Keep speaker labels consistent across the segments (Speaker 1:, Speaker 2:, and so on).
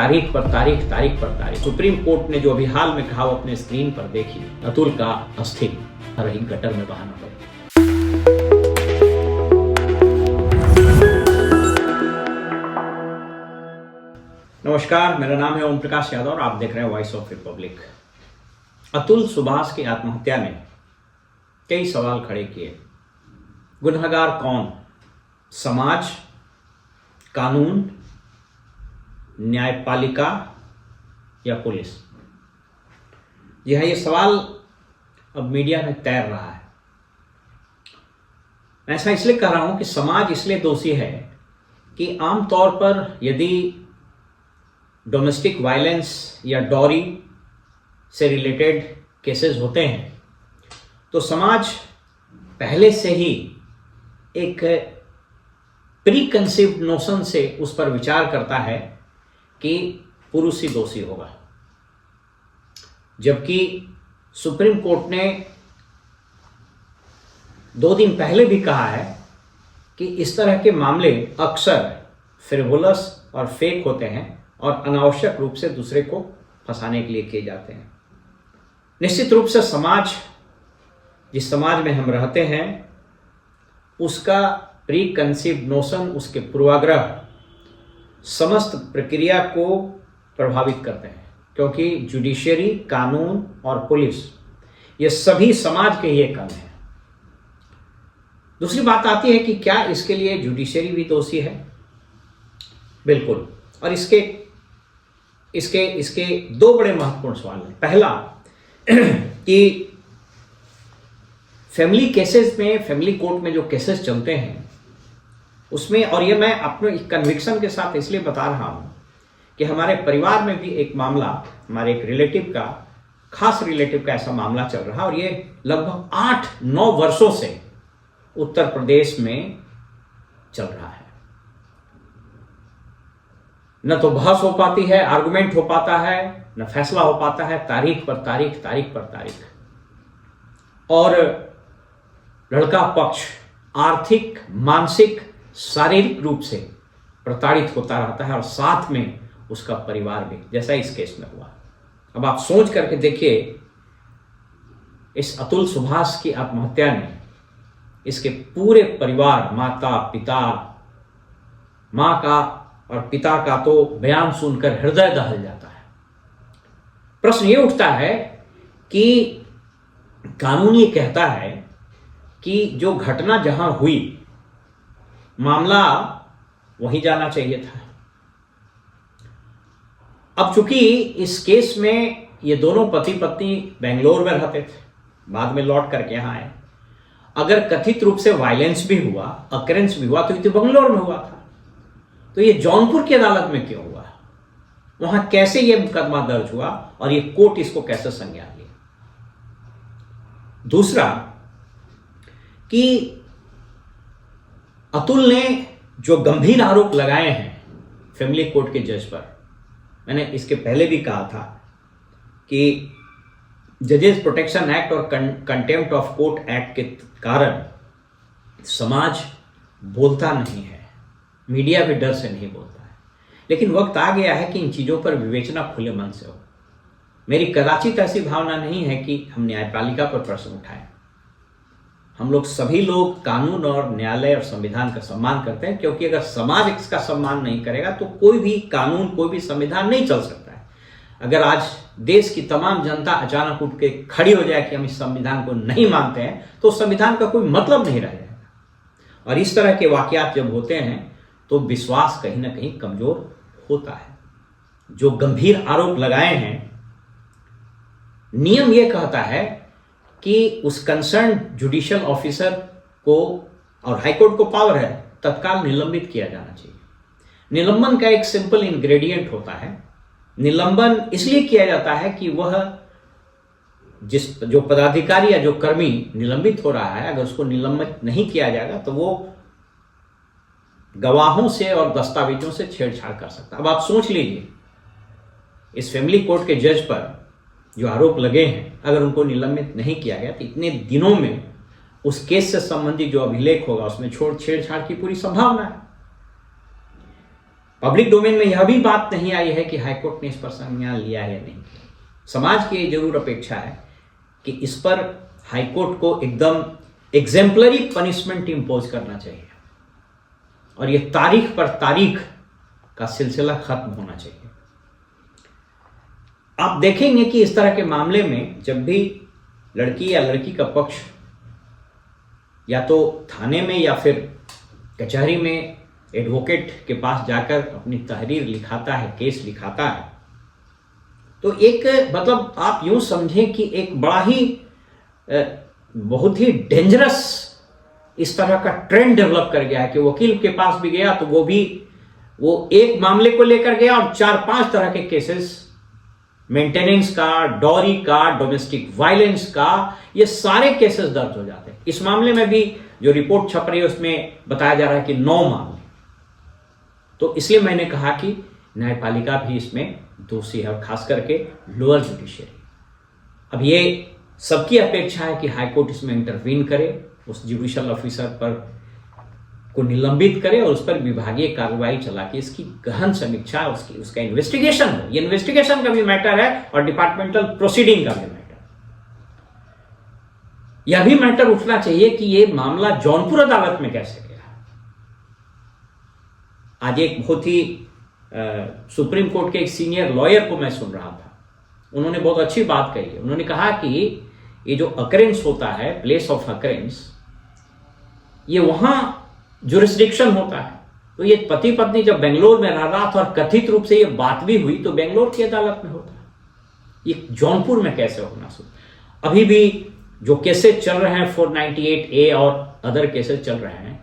Speaker 1: तारीख पर तारीख, तारीख पर तारीख। सुप्रीम कोर्ट ने जो अभी हाल में कहा वो अपने स्क्रीन पर देखी, अतुल का अस्थि रही गटर में बहाना पड़ा। नमस्कार, मेरा नाम है ओम प्रकाश यादव और आप देख रहे हैं voice of Republic. Atul Subhash की आत्महत्या ने कई सवाल खड़े किए। गुनहगार कौन? समाज, कानून, न्यायपालिका या पुलिस? जी हाँ, ये सवाल अब मीडिया में तैर रहा है। मैं ऐसा इसलिए कह रहा हूं कि समाज इसलिए दोषी है कि आमतौर पर यदि डोमेस्टिक वायलेंस या डॉरी से रिलेटेड केसेस होते हैं तो समाज पहले से ही एक प्री कंसीव्ड नोशन से उस पर विचार करता है कि पुरुष ही दोषी होगा, जबकि सुप्रीम कोर्ट ने 2 दिन पहले भी कहा है कि इस तरह के मामले अक्सर फ्रिवोलस और फेक होते हैं और अनावश्यक रूप से दूसरे को फंसाने के लिए किए जाते हैं। निश्चित रूप से समाज, जिस समाज में हम रहते हैं, उसका प्री कंसीव्ड नोशन, उसके पूर्वाग्रह समस्त प्रक्रिया को प्रभावित करते हैं, क्योंकि जुडिशरी, कानून और पुलिस ये सभी समाज के ही एक अंग हैं। दूसरी बात आती है कि क्या इसके लिए जुडिशरी भी दोषी है? बिल्कुल। और इसके 2 बड़े महत्वपूर्ण सवाल हैं। पहला कि फैमिली केसेस में, फैमिली कोर्ट में जो केसेस चलते हैं उसमें, और ये मैं अपने कन्विक्शन के साथ इसलिए बता रहा हूं कि हमारे परिवार में भी एक मामला, हमारे एक रिलेटिव का, खास रिलेटिव का ऐसा मामला चल रहा है और ये लगभग 8-9 वर्षों से उत्तर प्रदेश में चल रहा है। न तो बहस हो पाती है, आर्गुमेंट हो पाता है, न फैसला हो पाता है, तारीख पर तारीख, तारीख पर तारीख। और लड़का पक्ष आर्थिक, मानसिक, शारीरिक रूप से प्रताड़ित होता रहता है और साथ में उसका परिवार भी, जैसा इस केस में हुआ। अब आप सोच करके देखिए, इस अतुल सुभाष की आत्महत्या ने इसके पूरे परिवार, माता, पिता, मां का और पिता का तो बयान सुनकर हृदय दहल जाता है। प्रश्न ये उठता है कि कानून ये कहता है कि जो घटना जहां हुई, मामला वहीं जाना चाहिए था। अब चूंकि इस केस में ये दोनों पति पत्नी बेंगलोर में रहते थे, बाद में लौट करके यहां आए। अगर कथित रूप से वायलेंस भी हुआ, अकरेंस भी हुआ, तो ये तो बेंगलोर में हुआ था। तो ये जौनपुर की अदालत में क्यों हुआ? वहां कैसे ये मुकदमा दर्ज हुआ और ये कोर्ट इसको कैसे संज्ञान लिया? दूसरा कि अतुल ने जो गंभीर आरोप लगाए हैं फैमिली कोर्ट के जज पर, मैंने इसके पहले भी कहा था कि जजेस प्रोटेक्शन एक्ट और कंटेम्प्ट ऑफ कोर्ट एक्ट के कारण समाज बोलता नहीं है, मीडिया भी डर से नहीं बोलता है। लेकिन वक्त आ गया है कि इन चीजों पर विवेचना खुले मन से हो। मेरी कदाचित ऐसी भावना नहीं है कि हम न्यायपालिका पर प्रश्न उठाएं। हम लोग सभी लोग कानून और न्यायालय और संविधान का सम्मान करते हैं, क्योंकि अगर समाज इसका सम्मान नहीं करेगा तो कोई भी कानून, कोई भी संविधान नहीं चल सकता है। अगर आज देश की तमाम जनता अचानक उठ के खड़ी हो जाए कि हम इस संविधान को नहीं मानते हैं, तो संविधान का कोई मतलब नहीं रह जाएगा। और इस तरह के वाकयात जब होते हैं तो विश्वास कहीं ना कहीं कमजोर होता है। जो गंभीर आरोप लगाए हैं, नियम यह कहता है कि उस कंसर्न जुडिशियल ऑफिसर को, और हाईकोर्ट को पावर है, तत्काल निलंबित किया जाना चाहिए। निलंबन का एक सिंपल इंग्रेडिएंट होता है। निलंबन इसलिए किया जाता है कि वह जो पदाधिकारी या जो कर्मी निलंबित हो रहा है, अगर उसको निलंबित नहीं किया जाएगा तो वो गवाहों से और दस्तावेजों से छेड़छाड़ कर सकता है। अब आप सोच लीजिए, इस फैमिली कोर्ट के जज पर जो आरोप लगे हैं, अगर उनको निलंबित नहीं किया गया तो इतने दिनों में उस केस से संबंधित जो अभिलेख होगा उसमें छेड़छाड़ की पूरी संभावना है। पब्लिक डोमेन में यह भी बात नहीं आई है कि हाईकोर्ट ने इस पर संज्ञान लिया है या नहीं। समाज की ये जरूर अपेक्षा है कि इस पर हाईकोर्ट को एकदम एग्जेम्पलरी पनिशमेंट इंपोज करना चाहिए और ये तारीख पर तारीख का सिलसिला खत्म होना चाहिए। आप देखेंगे कि इस तरह के मामले में जब भी लड़की या लड़की का पक्ष या तो थाने में या फिर कचहरी में एडवोकेट के पास जाकर अपनी तहरीर लिखाता है, केस लिखाता है, तो एक मतलब आप यूं समझें कि एक बड़ा ही बहुत ही डेंजरस इस तरह का ट्रेंड डेवलप कर गया है कि वकील के पास भी गया तो वो एक मामले को लेकर गया और 4-5 तरह के केसेस, मेंटेनेंस का, डॉरी का, डोमेस्टिक वायलेंस का, ये सारे केसेस दर्ज हो जाते हैं। इस मामले में भी जो रिपोर्ट छप रही है उसमें बताया जा रहा है कि 9 मामले। तो इसलिए मैंने कहा कि न्यायपालिका भी इसमें दोषी है और खास करके लोअर जुडिशरी। अब ये सबकी अपेक्षा है कि हाईकोर्ट इसमें इंटरवीन करे, उस जुडिशियल ऑफिसर पर को निलंबित करे और उस पर विभागीय कार्रवाई चला के इसकी गहन समीक्षा, उसका इन्वेस्टिगेशन हो। ये इन्वेस्टिगेशन का भी मैटर है और डिपार्टमेंटल प्रोसीडिंग का भी मैटर। यह भी मैटर उठना चाहिए कि ये मामला जौनपुर अदालत में कैसे गया। आज एक बहुत ही सुप्रीम कोर्ट के एक सीनियर लॉयर को मैं सुन रहा था, उन्होंने बहुत अच्छी बात कही है। उन्होंने कहा कि ये जो अकरेंस होता है, प्लेस ऑफ अकरेंस, ये वहां जुरिस्डिक्शन होता है। तो ये पति पत्नी जब बेंगलोर में रह रहा था और कथित रूप से ये बात भी हुई तो बेंगलोर की अदालत में होता है, ये जौनपुर में कैसे होना चाहिए। अभी भी जो केसेस चल रहे हैं 498A और अदर केसेस चल रहे हैं,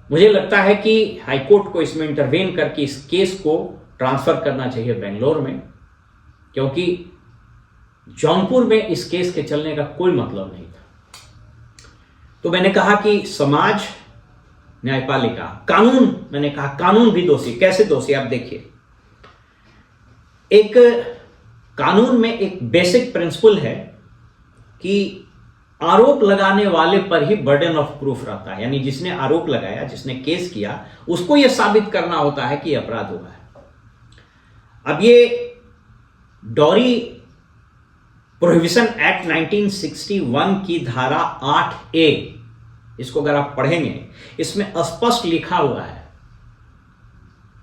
Speaker 1: मुझे लगता है कि हाईकोर्ट को इसमें इंटरवेन करके इस केस को ट्रांसफर करना चाहिए बेंगलोर में, क्योंकि जौनपुर में इस केस के चलने का कोई मतलब नहीं था। तो मैंने कहा कि समाज, न्यायपालिका, कानून, मैंने कहा कानून भी दोषी। कैसे दोषी? आप देखिए, एक कानून में एक बेसिक प्रिंसिपल है कि आरोप लगाने वाले पर ही बर्डन ऑफ प्रूफ रहता है, यानी जिसने आरोप लगाया, जिसने केस किया, उसको यह साबित करना होता है कि अपराध हुआ है। अब ये डॉरी प्रोहिबिशन एक्ट 1961 की धारा 8A, इसको अगर आप पढ़ेंगे, इसमें स्पष्ट लिखा हुआ है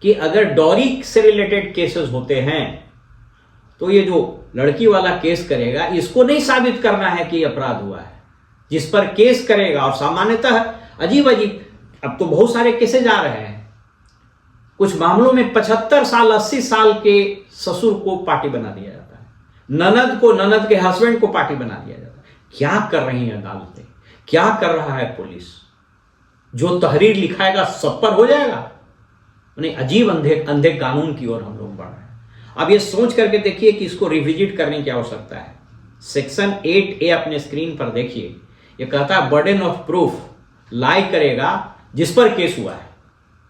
Speaker 1: कि अगर डॉरी से रिलेटेड केसेस होते हैं तो ये जो लड़की वाला केस करेगा, इसको नहीं साबित करना है कि अपराध हुआ है। जिस पर केस करेगा, और सामान्यतः अजीब अजीब, अब तो बहुत सारे केसेस आ रहे हैं, कुछ मामलों में 75 साल 80 साल के ससुर को पार्टी बना दिया जाता है, ननद को, ननद के हस्बैंड को पार्टी बना दिया जाता है। क्या कर रही हैं अदालतें, क्या कर रहा है पुलिस? जो तहरीर लिखाएगा सब पर हो जाएगा। नहीं, अजीब अंधे कानून की ओर हम लोग बढ़ रहे हैं। अब ये सोच करके देखिए कि इसको रिविजिट करने की आवश्यकता है। सेक्शन 8A अपने स्क्रीन पर देखिए, ये कहता है बर्डन ऑफ प्रूफ लाई करेगा जिस पर केस हुआ है।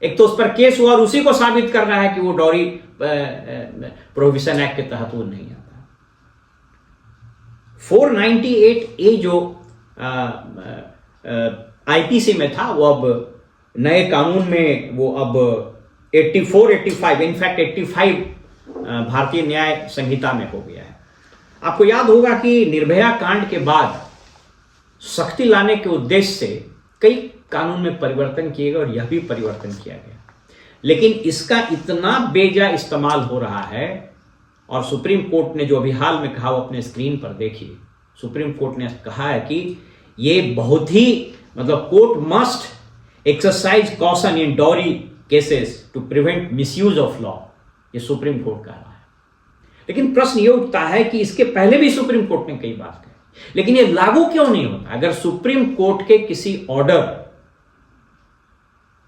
Speaker 1: एक तो उस पर केस हुआ और उसी को साबित करना है कि वो डॉरी प्रोहिबिशन एक्ट के तहत वो नहीं आता। 498A जो आईपीसी में था, वो अब नए कानून में वो अब 84, 85, इनफैक्ट 85 भारतीय न्याय संहिता में हो गया है। आपको याद होगा कि निर्भया कांड के बाद सख्ती लाने के उद्देश्य से कई कानून में परिवर्तन किए गए और यह भी परिवर्तन किया गया, लेकिन इसका इतना बेजा इस्तेमाल हो रहा है। और सुप्रीम कोर्ट ने जो अभी हाल में कहा, वो अपने स्क्रीन पर देखिए। सुप्रीम कोर्ट ने कहा है कि ये बहुत ही, मतलब court must exercise caution in dowry cases to prevent misuse of law, ये सुप्रीम कोर्ट कह रहा है। लेकिन प्रश्न ये उठता है कि इसके पहले भी सुप्रीम कोर्ट ने कई बात कही, लेकिन ये लागू क्यों नहीं होता? अगर सुप्रीम कोर्ट के किसी ऑर्डर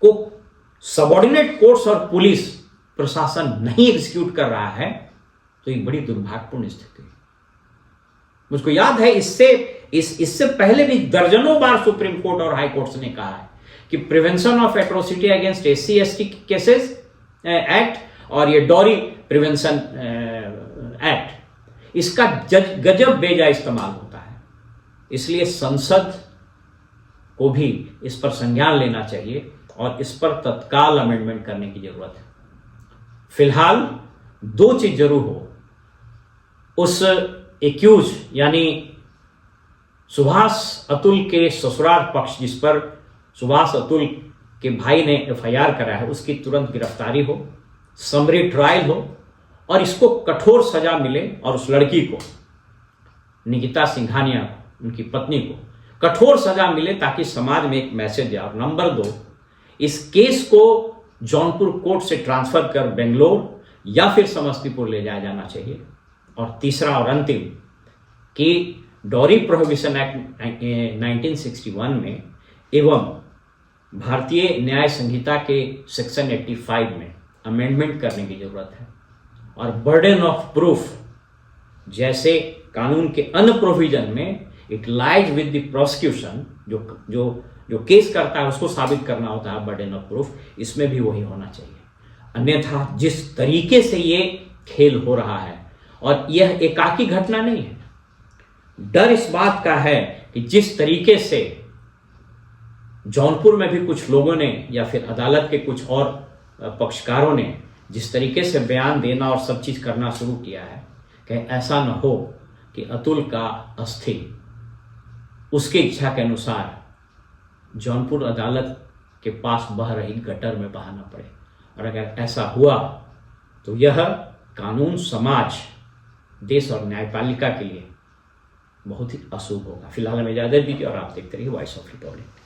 Speaker 1: को सबऑर्डिनेट कोर्ट्स और पुलिस प्रशासन नहीं एग्जीक्यूट कर रहा है तो ये बड़ी दुर्भाग्यपूर्ण स्थिति है। मुझको याद है इससे पहले भी दर्जनों बार सुप्रीम कोर्ट और हाई कोर्ट्स ने कहा है कि prevention of atrocity against SC/ST cases act और ये डॉरी प्रिवेंशन एक्ट, इसका गजब बेजा इस्तेमाल होता है। इसलिए संसद को भी इस पर संज्ञान लेना चाहिए और इस पर तत्काल अमेंडमेंट करने की जरूरत है। फिलहाल दो चीज जरूर हो, उस एक्यूज यानी सुभाष अतुल के ससुराल पक्ष जिस पर सुभाष अतुल के भाई ने एफआईआर करा है उसकी तुरंत गिरफ्तारी हो, समरी ट्रायल हो और इसको कठोर सजा मिले और उस लड़की को, निकिता सिंघानिया को, उनकी पत्नी को कठोर सजा मिले ताकि समाज में एक मैसेज जाए। और नंबर 2, इस केस को जौनपुर कोर्ट से ट्रांसफर कर बेंगलोर या फिर समस्तीपुर ले जाया जाना चाहिए। और तीसरा और अंतिम कि डॉरी प्रोहिबिशन एक्ट 1961 में एवं भारतीय न्याय संहिता के सेक्शन 85 में अमेंडमेंट करने की जरूरत है। और बर्डन ऑफ प्रूफ जैसे कानून के अन्य प्रोविजन में it lies with the prosecution, जो केस करता है उसको साबित करना होता है बर्डन ऑफ प्रूफ, इसमें भी वही होना चाहिए। अन्यथा जिस तरीके से ये खेल हो रहा है, और यह एकाकी घटना नहीं है, डर इस बात का है कि जिस तरीके से जौनपुर में भी कुछ लोगों ने या फिर अदालत के कुछ और पक्षकारों ने जिस तरीके से बयान देना और सब चीज करना शुरू किया है, कहीं ऐसा न हो कि अतुल का अस्थि उसकी इच्छा के अनुसार जौनपुर अदालत के पास बह रही गटर में बहाना पड़े। और अगर ऐसा हुआ तो यह कानून, समाज, देश और न्यायपालिका के लिए बहुत ही अशुभ होगा। फिलहाल हमें इजाजत दीजिए और आप देखते रहिए वॉइस ऑफ रिपब्लिक।